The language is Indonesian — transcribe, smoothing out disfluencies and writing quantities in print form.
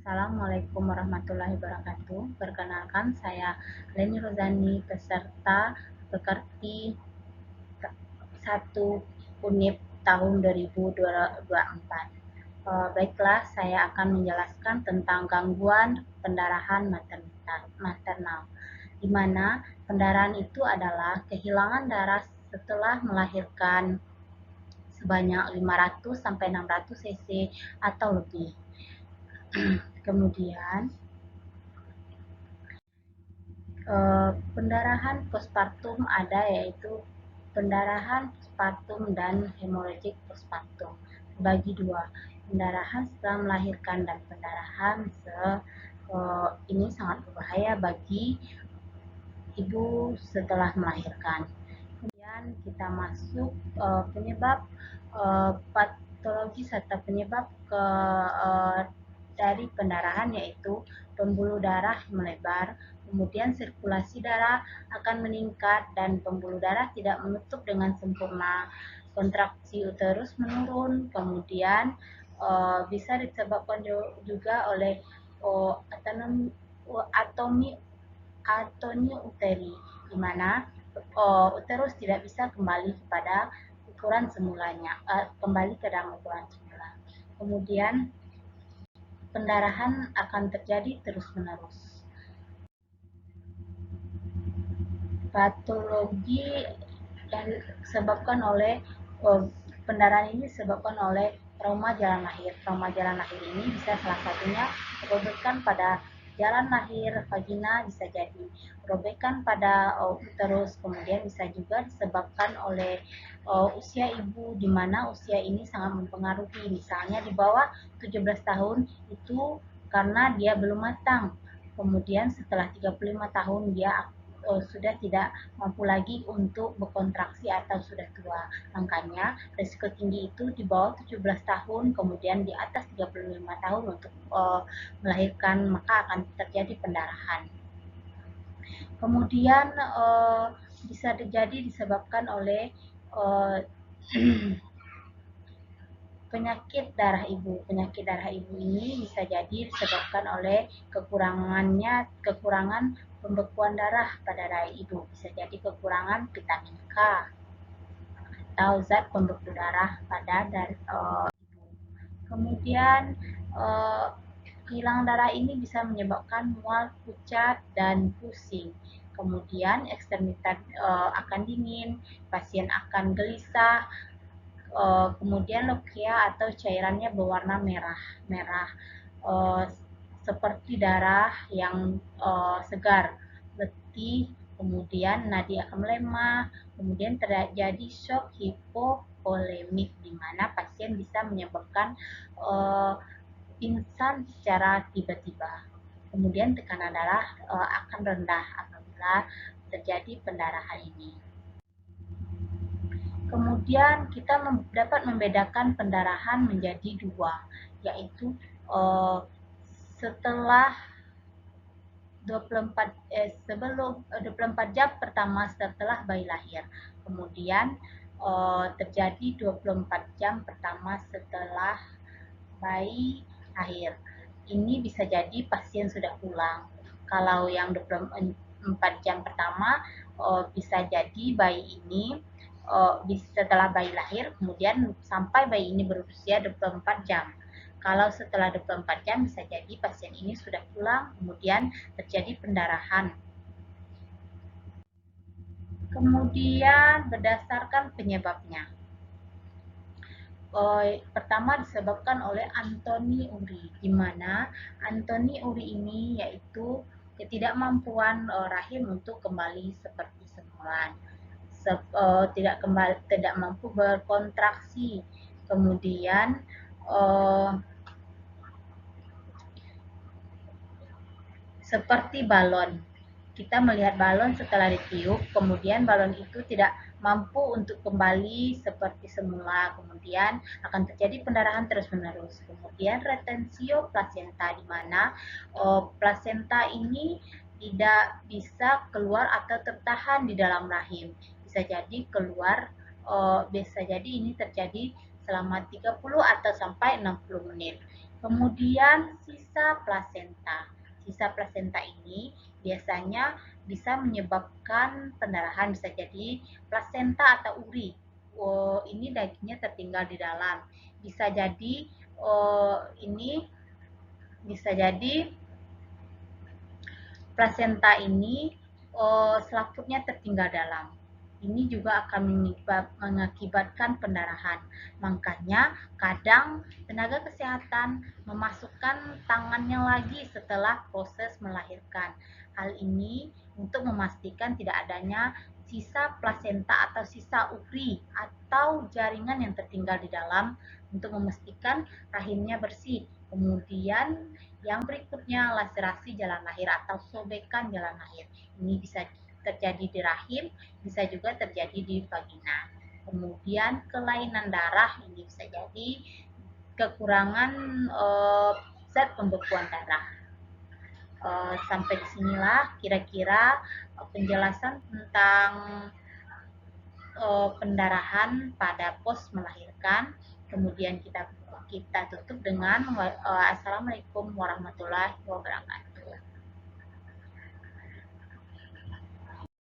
Assalamualaikum warahmatullahi wabarakatuh. Perkenalkan, saya Leni Rozani, peserta Pekerti 1 Unip tahun 2024. Baiklah, saya akan menjelaskan tentang gangguan pendarahan maternal, di mana pendarahan itu adalah kehilangan darah setelah melahirkan sebanyak 500 sampai 600 cc atau lebih. Kemudian pendarahan postpartum ada, yaitu pendarahan postpartum dan hemoragik postpartum. Bagi dua, pendarahan setelah melahirkan dan pendarahan ini sangat berbahaya bagi ibu setelah melahirkan. Kemudian kita masuk penyebab patologis atau penyebab dari pendarahan, yaitu pembuluh darah melebar, kemudian sirkulasi darah akan meningkat dan pembuluh darah tidak menutup dengan sempurna, kontraksi uterus menurun, kemudian bisa disebabkan juga oleh atoni uteri, di mana uterus tidak bisa kembali kepada ukuran semulanya, kembali ke dalam ukuran semula. Kemudian pendarahan akan terjadi terus-menerus. Patologi yang disebabkan oleh pendarahan ini disebabkan oleh trauma jalan lahir. Trauma jalan lahir ini bisa salah satunya robekan pada jalan lahir vagina, bisa jadi robekan pada uterus, kemudian bisa juga disebabkan oleh usia ibu, di mana usia ini sangat mempengaruhi. Misalnya di bawah 17 tahun itu karena dia belum matang. Kemudian setelah 35 tahun dia sudah tidak mampu lagi untuk berkontraksi atau sudah tua. Makanya risiko tinggi itu di bawah 17 tahun, kemudian di atas 35 tahun untuk melahirkan, maka akan terjadi pendarahan. Kemudian bisa terjadi disebabkan oleh penyakit darah ibu. Penyakit darah ibu ini bisa jadi disebabkan oleh kekurangan pembekuan darah pada rahim ibu. Bisa jadi kekurangan vitamin K atau zat pembeku darah pada ibu. Kemudian kehilangan darah ini bisa menyebabkan mual, pucat, dan pusing. Kemudian ekstremitas akan dingin, pasien akan gelisah, kemudian leukemia atau cairannya berwarna merah seperti darah yang segar, letih, kemudian nadi akan melemah, kemudian terjadi shock hipovolemik, di mana pasien bisa menyebabkan pingsan secara tiba-tiba. Kemudian tekanan darah akan rendah apabila terjadi pendarahan ini. Kemudian kita dapat membedakan pendarahan menjadi dua, yaitu setelah 24 jam pertama setelah bayi lahir. Kemudian terjadi 24 jam pertama setelah bayi lahir. Ini bisa jadi pasien sudah pulang. Kalau yang 24 jam pertama bisa jadi bayi ini setelah bayi lahir, kemudian sampai bayi ini berusia 24 jam. Kalau setelah 24 jam bisa jadi pasien ini sudah pulang, kemudian terjadi pendarahan. Kemudian berdasarkan penyebabnya. Pertama disebabkan oleh Anthony Uri, di mana Anthony Uri ini yaitu ketidakmampuan rahim untuk kembali seperti semula, tidak mampu berkontraksi, kemudian seperti balon. Kita melihat balon setelah ditiup, kemudian balon itu tidak mampu untuk kembali seperti semula, kemudian akan terjadi pendarahan terus-menerus. Kemudian retensio plasenta, di mana plasenta ini tidak bisa keluar atau tertahan di dalam rahim. Bisa jadi keluar, bisa jadi ini terjadi selama 30 atau sampai 60 menit. Kemudian sisa plasenta. Sisa plasenta ini biasanya bisa menyebabkan pendarahan, bisa jadi plasenta atau uri. Ini dagingnya tertinggal di dalam. Bisa jadi ini bisa jadi plasenta ini selaputnya tertinggal dalam. Ini juga akan mengakibatkan pendarahan. Makanya kadang tenaga kesehatan memasukkan tangannya lagi setelah proses melahirkan. Hal ini untuk memastikan tidak adanya sisa plasenta atau sisa uri atau jaringan yang tertinggal di dalam untuk memastikan rahimnya bersih. Kemudian yang berikutnya, laserasi jalan lahir atau sobekan jalan lahir. Ini bisa terjadi di rahim, bisa juga terjadi di vagina. Kemudian kelainan darah, ini bisa jadi kekurangan zat pembekuan darah. Sampai disinilah kira-kira penjelasan tentang pendarahan pada pos melahirkan. Kemudian kita tutup dengan Assalamualaikum warahmatullahi wabarakatuh.